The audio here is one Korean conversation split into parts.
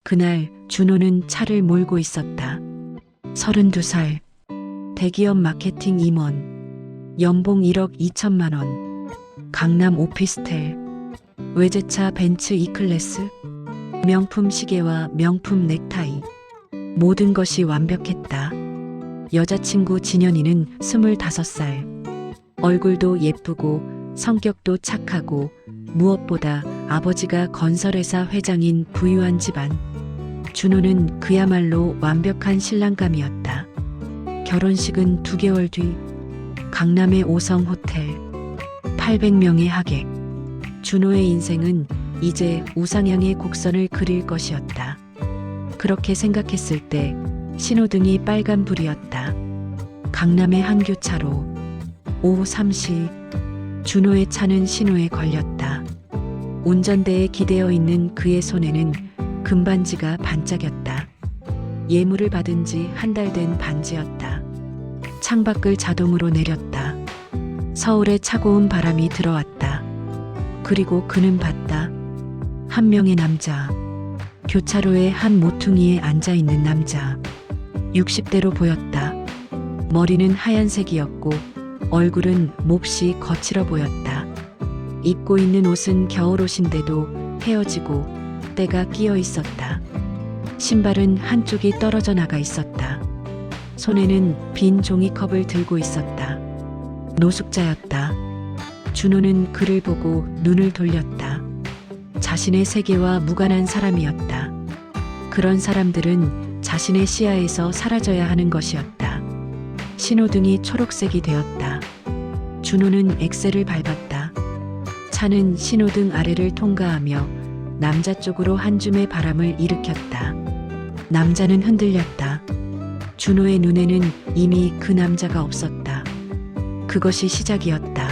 그날 준호는 차를 몰고 있었다. 32살. 대기업 마케팅 임원. 연봉 1억 2천만 원. 강남 오피스텔. 외제차 벤츠 E클래스. 명품 시계와 명품 넥타이. 모든 것이 완벽했다. 여자친구 진현이는 25살. 얼굴도 예쁘고 성격도 착하고 무엇보다 아버지가 건설회사 회장인 부유한 집안. 준호는 그야말로 완벽한 신랑감이었다. 결혼식은 2개월 뒤 강남의 5성 호텔. 800명의 하객. 준호의 인생은 이제 우상향의 곡선을 그릴 것이었다. 그렇게 생각했을 때 신호등이 빨간불이었다. 강남의 한 교차로. 오후 3시. 준호의 차는 신호에 걸렸다. 운전대에 기대어 있는 그의 손에는 금반지가 반짝였다. 예물을 받은 지 한 달 된 반지였다. 창밖을 자동으로 내렸다. 서울에 차고운 바람이 들어왔다. 그리고 그는 봤다. 한 명의 남자. 교차로의 한 모퉁이에 앉아있는 남자. 60대로 보였다. 머리는 하얀색이었고 얼굴은 몹시 거칠어 보였다. 입고 있는 옷은 겨울옷인데도 헤어지고 때가 끼어 있었다. 신발은 한쪽이 떨어져 나가 있었다. 손에는 빈 종이컵을 들고 있었다. 노숙자였다. 준호는 그를 보고 눈을 돌렸다. 자신의 세계와 무관한 사람이었다. 그런 사람들은 자신의 시야에서 사라져야 하는 것이었다. 신호등이 초록색이 되었다. 준호는 엑셀을 밟았다. 차는 신호등 아래를 통과하며 남자 쪽으로 한 줌의 바람을 일으켰다. 남자는 흔들렸다. 준호의 눈에는 이미 그 남자가 없었다. 그것이 시작이었다.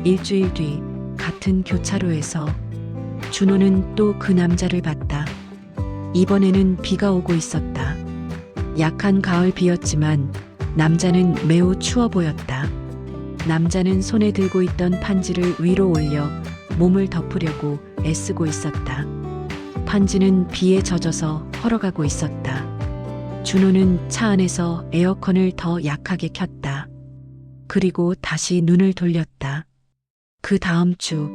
일주일 뒤 같은 교차로에서 준호는 또 그 남자를 봤다. 이번에는 비가 오고 있었다. 약한 가을 비였지만 남자는 매우 추워 보였다. 남자는 손에 들고 있던 판지를 위로 올려 몸을 덮으려고 애쓰고 있었다. 판지는 비에 젖어서 헐어가고 있었다. 준호는 차 안에서 에어컨을 더 약하게 켰다. 그리고 다시 눈을 돌렸다. 그 다음 주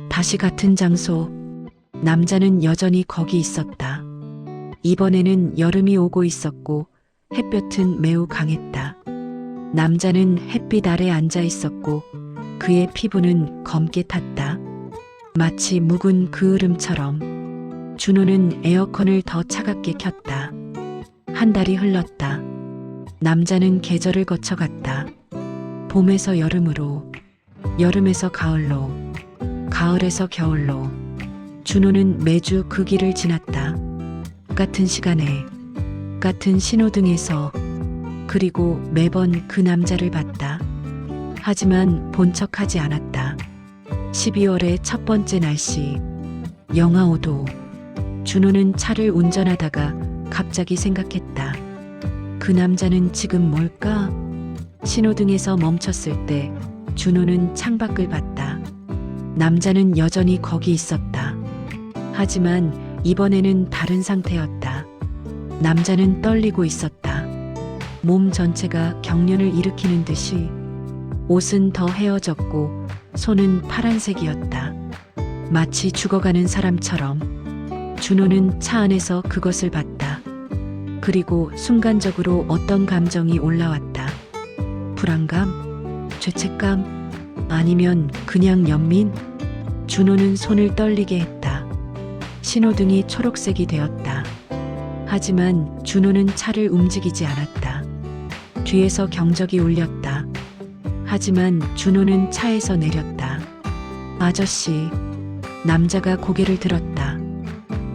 다시 같은 장소. 남자는 여전히 거기 있었다. 이번에는 여름이 오고 있었고 햇볕은 매우 강했다. 남자는 햇빛 아래 앉아 있었고 그의 피부는 검게 탔다. 마치 묵은 그을음처럼. 준호는 에어컨을 더 차갑게 켰다. 한 달이 흘렀다. 남자는 계절을 거쳐갔다. 봄에서 여름으로, 여름에서 가을로, 가을에서 겨울로. 준호는 매주 그 길을 지났다. 같은 시간에, 같은 신호등에서. 그리고 매번 그 남자를 봤다. 하지만 본 척하지 않았다. 12월의 첫 번째 날씨. 영하 5도. 준호는 차를 운전하다가 갑자기 생각했다. 그 남자는 지금 뭘까? 신호등에서 멈췄을 때 준호는 창밖을 봤다. 남자는 여전히 거기 있었다. 하지만 이번에는 다른 상태였다. 남자는 떨리고 있었다. 몸 전체가 경련을 일으키는 듯이. 옷은 더 헤어졌고 손은 파란색이었다. 마치 죽어가는 사람처럼. 준호는 차 안에서 그것을 봤다. 그리고 순간적으로 어떤 감정이 올라왔다. 불안감? 죄책감? 아니면 그냥 연민? 준호는 손을 떨리게 했다. 신호등이 초록색이 되었다. 하지만 준호는 차를 움직이지 않았다. 뒤에서 경적이 울렸다. 하지만 준호는 차에서 내렸다. 아저씨. 남자가 고개를 들었다.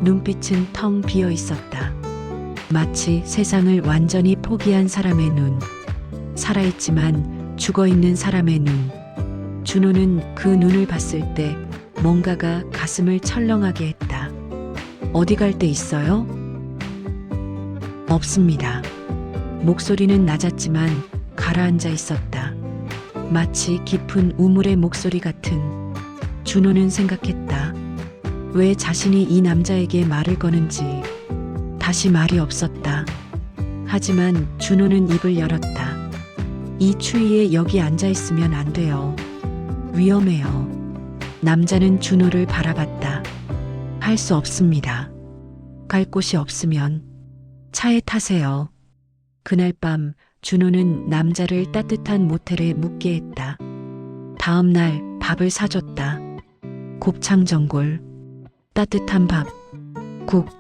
눈빛은 텅 비어 있었다. 마치 세상을 완전히 포기한 사람의 눈. 살아있지만 죽어있는 사람의 눈. 준호는 그 눈을 봤을 때 뭔가가 가슴을 철렁하게 했다. 어디 갈 데 있어요? 없습니다. 목소리는 낮았지만 가라앉아 있었다. 마치 깊은 우물의 목소리 같은. 준호는 생각했다. 왜 자신이 이 남자에게 말을 거는지. 다시 말이 없었다. 하지만 준호는 입을 열었다. 이 추위에 여기 앉아 있으면 안 돼요. 위험해요. 남자는 준호를 바라봤다. 할 수 없습니다. 갈 곳이 없으면 차에 타세요. 그날 밤 준호는 남자를 따뜻한 모텔에 묵게 했다. 다음 날 밥을 사줬다. 곱창 전골, 따뜻한 밥, 국.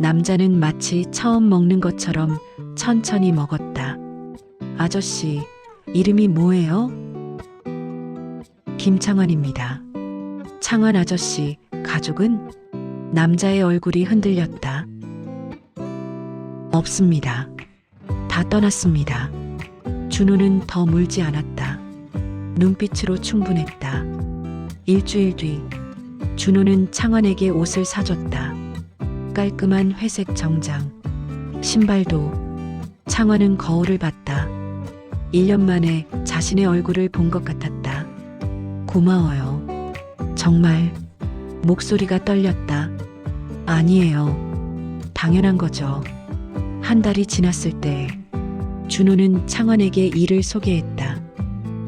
남자는 마치 처음 먹는 것처럼 천천히 먹었다. 아저씨, 이름이 뭐예요? 김창환입니다. 창환 아저씨, 가족은? 남자의 얼굴이 흔들렸다. 없습니다. 다 떠났습니다. 준호는 더 물지 않았다. 눈빛으로 충분했다. 일주일 뒤, 준호는 창환에게 옷을 사줬다. 깔끔한 회색 정장, 신발도. 창환은 거울을 봤다. 1년 만에 자신의 얼굴을 본 것 같았다. 고마워요. 정말. 목소리가 떨렸다. 아니에요. 당연한 거죠. 한 달이 지났을 때 준호는 창환에게 일을 소개했다.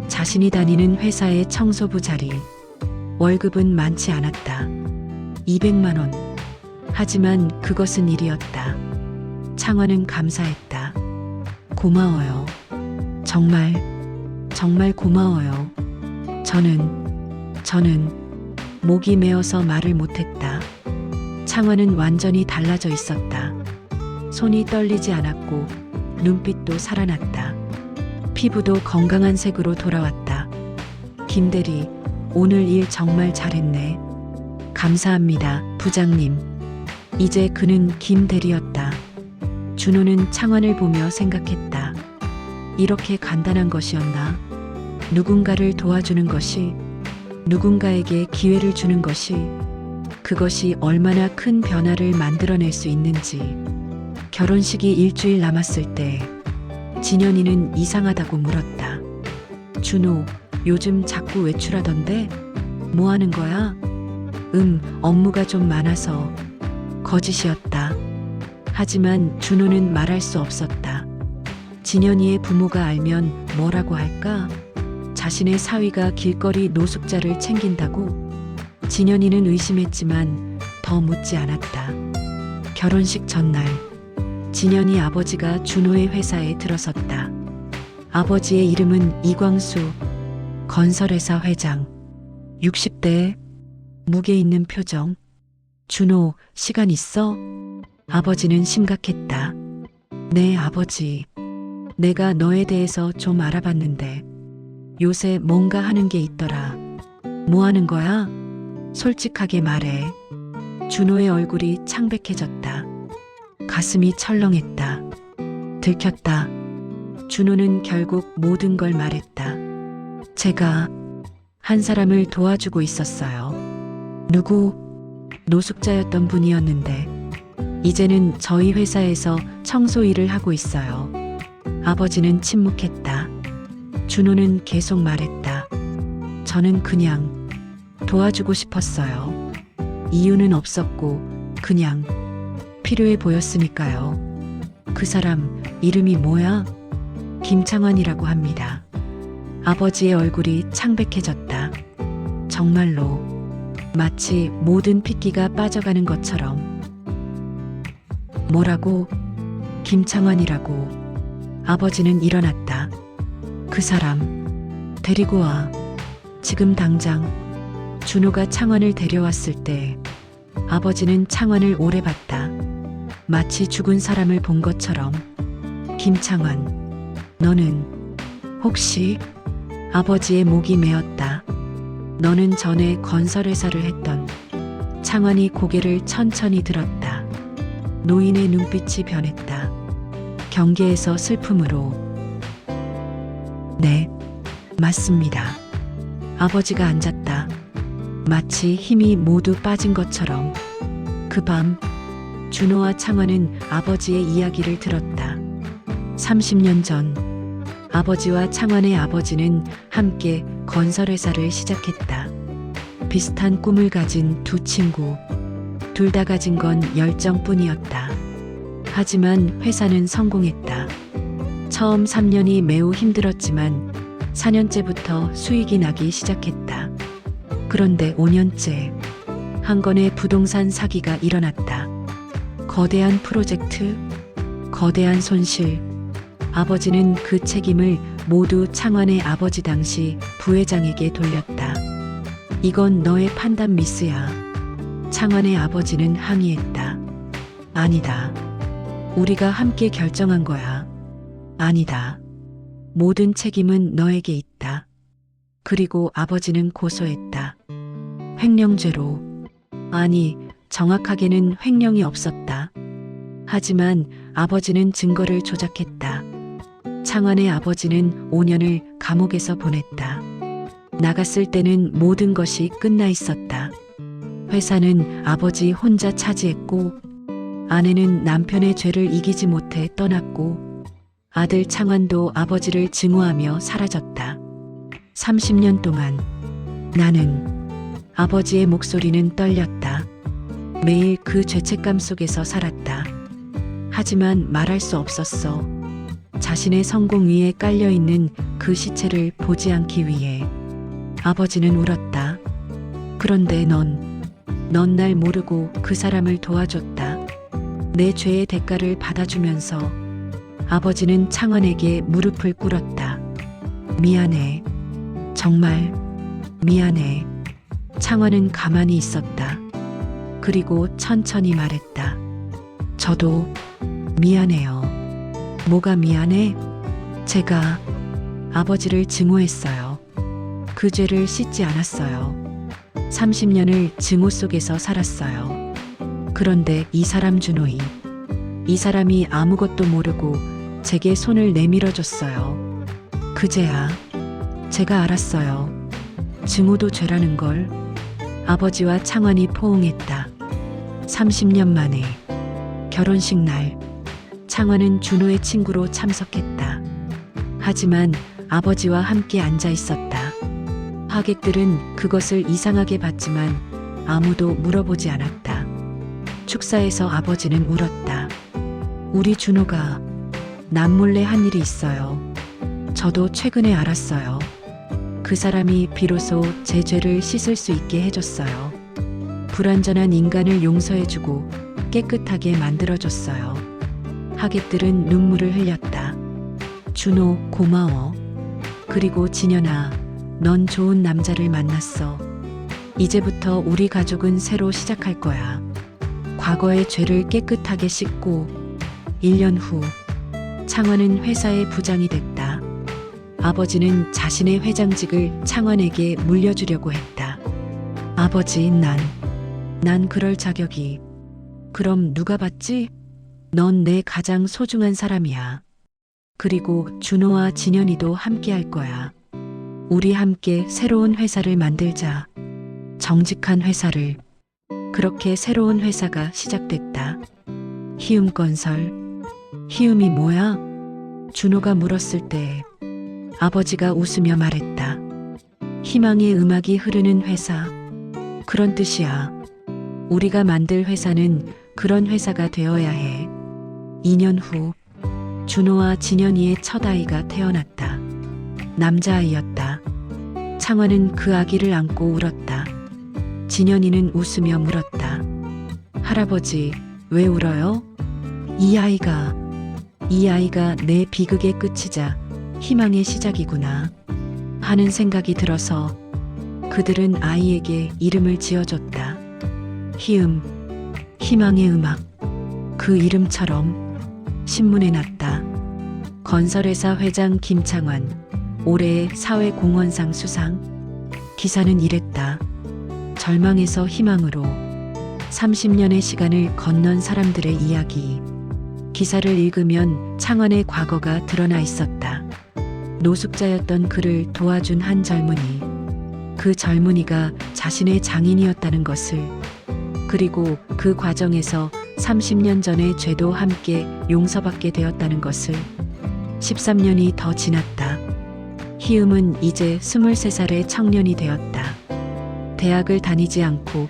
자신이 다니는 회사의 청소부 자리. 월급은 많지 않았다. 200만 원. 하지만 그것은 일이었다. 창환은 감사했다. 고마워요. 정말, 정말 고마워요. 저는 목이 메어서 말을 못했다. 창환은 완전히 달라져 있었다. 손이 떨리지 않았고 눈빛도 살아났다. 피부도 건강한 색으로 돌아왔다. 김대리, 오늘 일 정말 잘했네. 감사합니다, 부장님. 이제 그는 김대리였다. 준호는 창환을 보며 생각했다. 이렇게 간단한 것이었나? 누군가를 도와주는 것이, 누군가에게 기회를 주는 것이, 그것이 얼마나 큰 변화를 만들어낼 수 있는지. 결혼식이 일주일 남았을 때 진현이는 이상하다고 물었다. 준호, 요즘 자꾸 외출하던데? 뭐 하는 거야? 업무가 좀 많아서. 거짓이었다. 하지만 준호는 말할 수 없었다. 진현이의 부모가 알면 뭐라고 할까? 자신의 사위가 길거리 노숙자를 챙긴다고? 진현이는 의심했지만 더 묻지 않았다. 결혼식 전날, 진현이 아버지가 준호의 회사에 들어섰다. 아버지의 이름은 이광수, 건설회사 회장. 60대, 무게 있는 표정. 준호, 시간 있어? 아버지는 심각했다. 네, 아버지. 내가 너에 대해서 좀 알아봤는데 요새 뭔가 하는 게 있더라. 뭐 하는 거야? 솔직하게 말해. 준호의 얼굴이 창백해졌다. 가슴이 철렁했다. 들켰다. 준호는 결국 모든 걸 말했다. 제가 한 사람을 도와주고 있었어요. 누구? 노숙자였던 분이었는데 이제는 저희 회사에서 청소 일을 하고 있어요. 아버지는 침묵했다. 준호는 계속 말했다. 저는 그냥 도와주고 싶었어요. 이유는 없었고 그냥 필요해 보였으니까요. 그 사람 이름이 뭐야? 김창환이라고 합니다. 아버지의 얼굴이 창백해졌다. 정말로 마치 모든 핏기가 빠져가는 것처럼. 뭐라고? 김창환이라고. 아버지는 일어났다. 그 사람 데리고 와. 지금 당장. 준호가 창환을 데려왔을 때 아버지는 창환을 오래 봤다. 마치 죽은 사람을 본 것처럼. 김창환, 너는 혹시? 아버지의 목이 메었다. 너는 전에 건설회사를 했던. 창환이 고개를 천천히 들었다. 노인의 눈빛이 변했다. 경계에서 슬픔으로. 네, 맞습니다. 아버지가 앉았다. 마치 힘이 모두 빠진 것처럼. 그 밤 준호와 창환은 아버지의 이야기를 들었다. 30년 전 아버지와 창환의 아버지는 함께 건설회사를 시작했다. 비슷한 꿈을 가진 두 친구. 둘 다 가진 건 열정뿐이었다. 하지만 회사는 성공했다. 처음 3년이 매우 힘들었지만 4년째부터 수익이 나기 시작했다. 그런데 5년째 한 건의 부동산 사기가 일어났다. 거대한 프로젝트, 거대한 손실. 아버지는 그 책임을 모두 창환의 아버지 당시 부회장에게 돌렸다. 이건 너의 판단 미스야. 창환의 아버지는 항의했다. 아니다. 우리가 함께 결정한 거야. 아니다. 모든 책임은 너에게 있다. 그리고 아버지는 고소했다. 횡령죄로. 아니, 정확하게는 횡령이 없었다. 하지만 아버지는 증거를 조작했다. 창환의 아버지는 5년을 감옥에서 보냈다. 나갔을 때는 모든 것이 끝나 있었다. 회사는 아버지 혼자 차지했고, 아내는 남편의 죄를 이기지 못해 떠났고, 아들 창환도 아버지를 증오하며 사라졌다. 30년 동안 나는, 아버지의 목소리는 떨렸다. 매일 그 죄책감 속에서 살았다. 하지만 말할 수 없었어. 자신의 성공 위에 깔려있는 그 시체를 보지 않기 위해. 아버지는 울었다. 그런데 넌 날 모르고 그 사람을 도와줬다. 내 죄의 대가를 받아주면서. 아버지는 창환에게 무릎을 꿇었다. 미안해. 정말 미안해. 창환은 가만히 있었다. 그리고 천천히 말했다. 저도 미안해요. 뭐가 미안해? 제가 아버지를 증오했어요. 그 죄를 씻지 않았어요. 30년을 증오 속에서 살았어요. 그런데 이 사람 준호이, 이 사람이 아무것도 모르고 제게 손을 내밀어줬어요. 그제야 제가 알았어요. 증오도 죄라는 걸. 아버지와 창환이 포옹했다. 30년 만에 결혼식 날 창환은 준호의 친구로 참석했다. 하지만 아버지와 함께 앉아 있었다. 하객들은 그것을 이상하게 봤지만 아무도 물어보지 않았다. 축사에서 아버지는 울었다. 우리 준호가 남몰래 한 일이 있어요. 저도 최근에 알았어요. 그 사람이 비로소 제 죄를 씻을 수 있게 해줬어요. 불완전한 인간을 용서해주고 깨끗하게 만들어줬어요. 하객들은 눈물을 흘렸다. 준호, 고마워. 그리고 진현아, 넌 좋은 남자를 만났어. 이제부터 우리 가족은 새로 시작할 거야. 과거의 죄를 깨끗하게 씻고. 1년 후 창환은 회사의 부장이 됐다. 아버지는 자신의 회장직을 창환에게 물려주려고 했다. 아버지, 난 그럴 자격이. 그럼 누가 받지? 넌 내 가장 소중한 사람이야. 그리고 준호와 진현이도 함께 할 거야. 우리 함께 새로운 회사를 만들자. 정직한 회사를. 그렇게 새로운 회사가 시작됐다. 희음건설. 희음이 뭐야? 준호가 물었을 때 아버지가 웃으며 말했다. 희망의 음악이 흐르는 회사. 그런 뜻이야. 우리가 만들 회사는 그런 회사가 되어야 해. 2년 후 준호와 진현이의 첫 아이가 태어났다. 남자아이였다. 창환은 그 아기를 안고 울었다. 진현이는 웃으며 물었다. 할아버지, 왜 울어요? 이 아이가 내 비극의 끝이자 희망의 시작이구나 하는 생각이 들어서 그들은 아이에게 이름을 지어줬다. 희음, 희망의 음악. 그 이름처럼 신문에 났다. 건설회사 회장 김창환, 올해의 사회공헌상 수상. 기사는 이랬다. 절망에서 희망으로 30년의 시간을 건넌 사람들의 이야기. 기사를 읽으면 창환의 과거가 드러나 있었다. 노숙자였던 그를 도와준 한 젊은이. 그 젊은이가 자신의 장인이었다는 것을. 그리고 그 과정에서 30년 전의 죄도 함께 용서받게 되었다는 것을. 13년이 더 지났다. 희음은 이제 23살의 청년이 되었다. 대학을 다니지 않고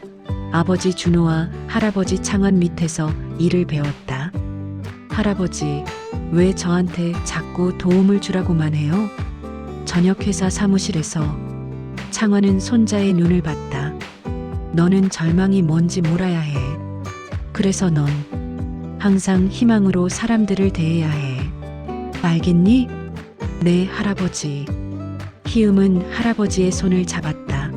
아버지 준호와 할아버지 창환 밑에서 일을 배웠다. 할아버지, 왜 저한테 자꾸 도움을 주라고만 해요? 저녁 회사 사무실에서 창화는 손자의 눈을 봤다. 너는 절망이 뭔지 몰아야 해. 그래서 넌 항상 희망으로 사람들을 대해야 해. 알겠니? 네, 할아버지. 희음은 할아버지의 손을 잡았다.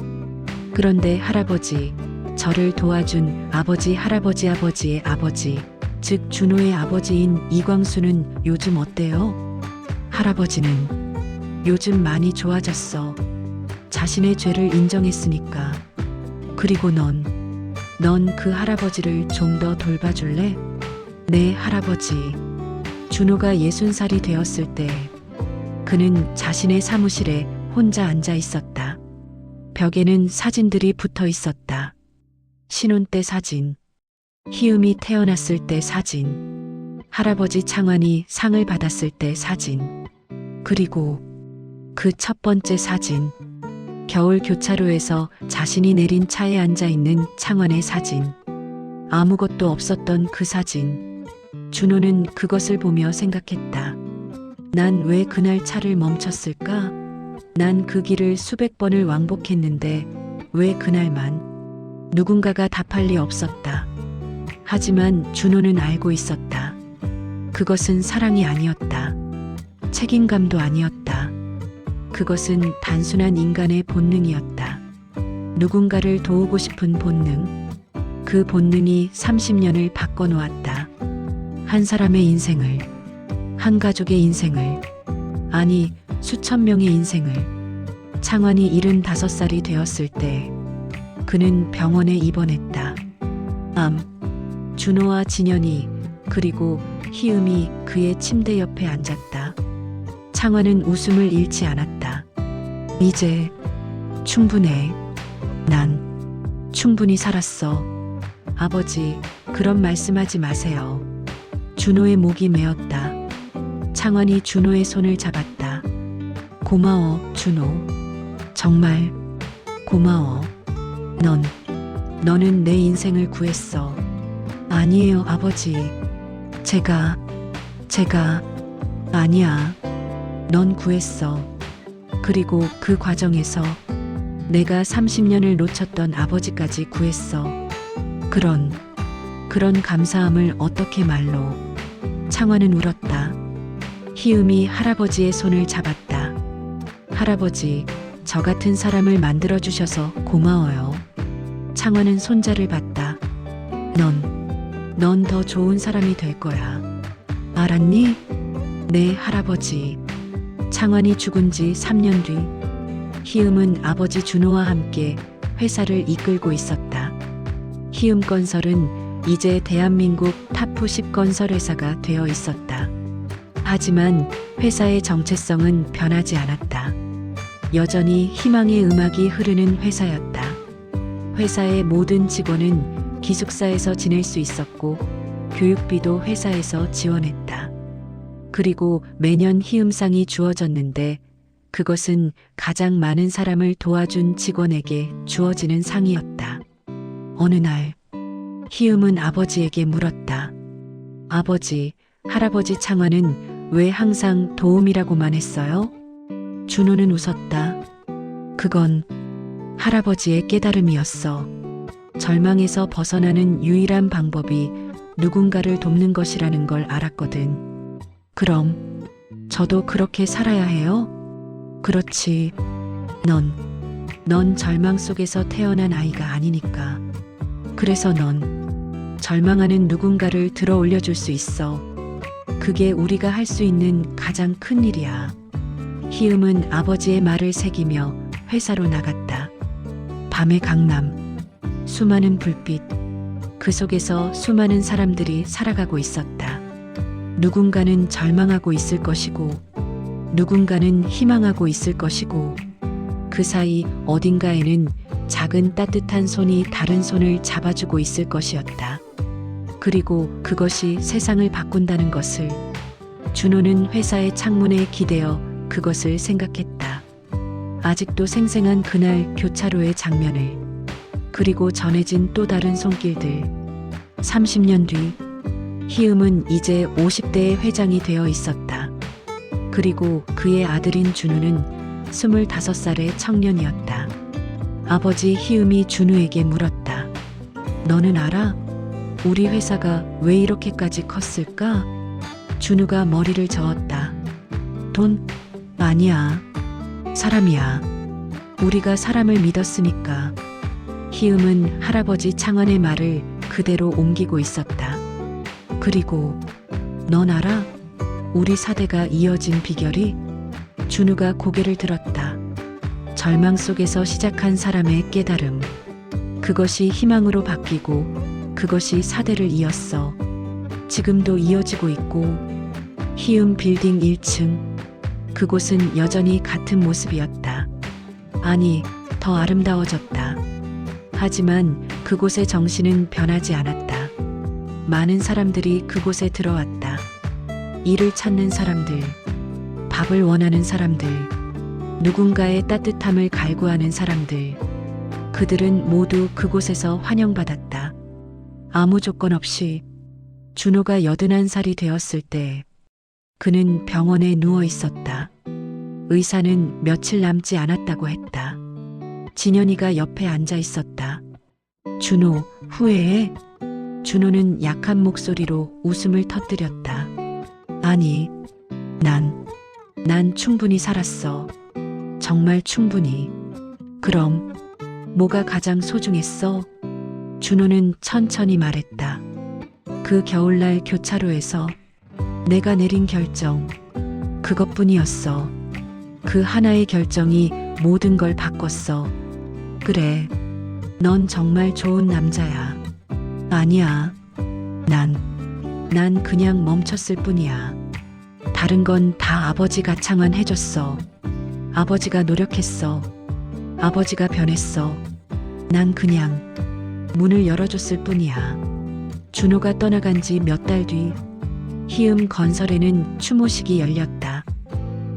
그런데 할아버지, 저를 도와준 아버지, 할아버지, 아버지의 아버지, 즉 준호의 아버지인 이광수는 요즘 어때요? 할아버지는 요즘 많이 좋아졌어. 자신의 죄를 인정했으니까. 그리고 넌 그 할아버지를 좀 더 돌봐줄래? 네, 할아버지. 준호가 60살이 되었을 때 그는 자신의 사무실에 혼자 앉아 있었다. 벽에는 사진들이 붙어 있었다. 신혼 때 사진, 희음이 태어났을 때 사진, 할아버지 창환이 상을 받았을 때 사진, 그리고 그 첫 번째 사진, 겨울 교차로에서 자신이 내린 차에 앉아 있는 창환의 사진, 아무것도 없었던 그 사진. 준호는 그것을 보며 생각했다. 난 왜 그날 차를 멈췄을까? 난 그 길을 수백 번을 왕복했는데 왜 그날만? 누군가가 답할 리 없었다. 하지만 준호는 알고 있었다. 그것은 사랑이 아니었다. 책임감도 아니었다. 그것은 단순한 인간의 본능이었다. 누군가를 도우고 싶은 본능. 그 본능이 30년을 바꿔놓았다. 한 사람의 인생을, 한 가족의 인생을, 아니 수천 명의 인생을. 창환이 75살이 되었을 때 그는 병원에 입원했다. 암. 준호와 진현이 그리고 희음이 그의 침대 옆에 앉았다. 창환은 웃음을 잃지 않았다. 이제 충분해. 난 충분히 살았어. 아버지, 그런 말씀하지 마세요. 준호의 목이 메었다. 창환이 준호의 손을 잡았다. 고마워, 준호. 정말 고마워. 너는 내 인생을 구했어. 아니에요, 아버지. 제가 아니야. 넌 구했어. 그리고 그 과정에서 내가 30년을 놓쳤던 아버지까지 구했어. 그런 감사함을 어떻게 말로. 창환은 울었다. 희음이 할아버지의 손을 잡았다. 할아버지, 저 같은 사람을 만들어주셔서 고마워요. 창환은 손자를 봤다. 넌 더 좋은 사람이 될 거야. 알았니? 네, 할아버지. 창환이 죽은 지 3년 뒤, 희음은 아버지 준호와 함께 회사를 이끌고 있었다. 희음건설은 이제 대한민국 탑10 건설 회사가 되어 있었다. 하지만 회사의 정체성은 변하지 않았다. 여전히 희망의 음악이 흐르는 회사였다. 회사의 모든 직원은 기숙사에서 지낼 수 있었고 교육비도 회사에서 지원했다. 그리고 매년 희음상이 주어졌는데 그것은 가장 많은 사람을 도와준 직원에게 주어지는 상이었다. 어느 날 희음은 아버지에게 물었다. 아버지, 할아버지 창환은 왜 항상 도움이라고만 했어요? 준호는 웃었다. 그건 할아버지의 깨달음이었어. 절망에서 벗어나는 유일한 방법이 누군가를 돕는 것이라는 걸 알았거든. 그럼 저도 그렇게 살아야 해요? 그렇지. 넌 절망 속에서 태어난 아이가 아니니까. 그래서 넌 절망하는 누군가를 들어 올려줄 수 있어. 그게 우리가 할 수 있는 가장 큰 일이야. 희음은 아버지의 말을 새기며 회사로 나갔다. 밤의 강남. 수많은 불빛. 그 속에서 수많은 사람들이 살아가고 있었다. 누군가는 절망하고 있을 것이고, 누군가는 희망하고 있을 것이고, 그 사이 어딘가에는 작은 따뜻한 손이 다른 손을 잡아주고 있을 것이었다. 그리고 그것이 세상을 바꾼다는 것을. 준호는 회사의 창문에 기대어 그것을 생각했다. 아직도 생생한 그날 교차로의 장면을. 그리고 전해진 또 다른 손길들. 30년 뒤 희음은 이제 50대의 회장이 되어 있었다. 그리고 그의 아들인 준우는 25살의 청년이었다. 아버지 희음이 준우에게 물었다. 너는 알아? 우리 회사가 왜 이렇게까지 컸을까? 준우가 머리를 저었다. 돈? 아니야. 사람이야. 우리가 사람을 믿었으니까. 희음은 할아버지 창원의 말을 그대로 옮기고 있었다. 그리고 넌 알아? 우리 사대가 이어진 비결이? 준우가 고개를 들었다. 절망 속에서 시작한 사람의 깨달음. 그것이 희망으로 바뀌고 그것이 사대를 이었어. 지금도 이어지고 있고 희음 빌딩 1층. 그곳은 여전히 같은 모습이었다. 아니, 더 아름다워졌다. 하지만 그곳의 정신은 변하지 않았다. 많은 사람들이 그곳에 들어왔다. 일을 찾는 사람들, 밥을 원하는 사람들, 누군가의 따뜻함을 갈구하는 사람들. 그들은 모두 그곳에서 환영받았다. 아무 조건 없이. 준호가 81살이 되었을 때 그는 병원에 누워 있었다. 의사는 며칠 남지 않았다고 했다. 진현이가 옆에 앉아 있었다. 준호, 후회해? 준호는 약한 목소리로 웃음을 터뜨렸다. 아니, 난 충분히 살았어. 정말 충분히. 그럼, 뭐가 가장 소중했어? 준호는 천천히 말했다. 그 겨울날 교차로에서 내가 내린 결정, 그것뿐이었어. 그 하나의 결정이 모든 걸 바꿨어. 그래, 넌 정말 좋은 남자야. 아니야, 난 그냥 멈췄을 뿐이야. 다른 건 다 아버지가 창안해줬어. 아버지가 노력했어. 아버지가 변했어. 난 그냥 문을 열어줬을 뿐이야. 준호가 떠나간 지 몇 달 뒤, 희음 건설에는 추모식이 열렸다.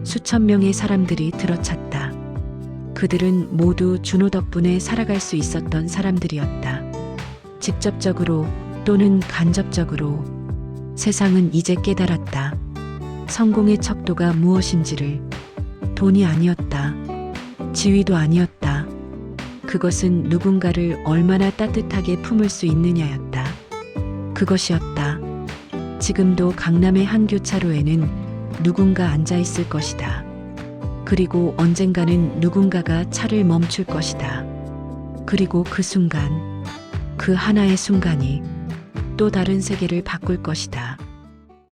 수천 명의 사람들이 들어찼다. 그들은 모두 준호 덕분에 살아갈 수 있었던 사람들이었다. 직접적으로 또는 간접적으로 세상은 이제 깨달았다. 성공의 척도가 무엇인지를. 돈이 아니었다. 지위도 아니었다. 그것은 누군가를 얼마나 따뜻하게 품을 수 있느냐였다. 그것이었다. 지금도 강남의 한 교차로에는 누군가 앉아 있을 것이다. 그리고 언젠가는 누군가가 차를 멈출 것이다. 그리고 그 순간, 그 하나의 순간이 또 다른 세계를 바꿀 것이다.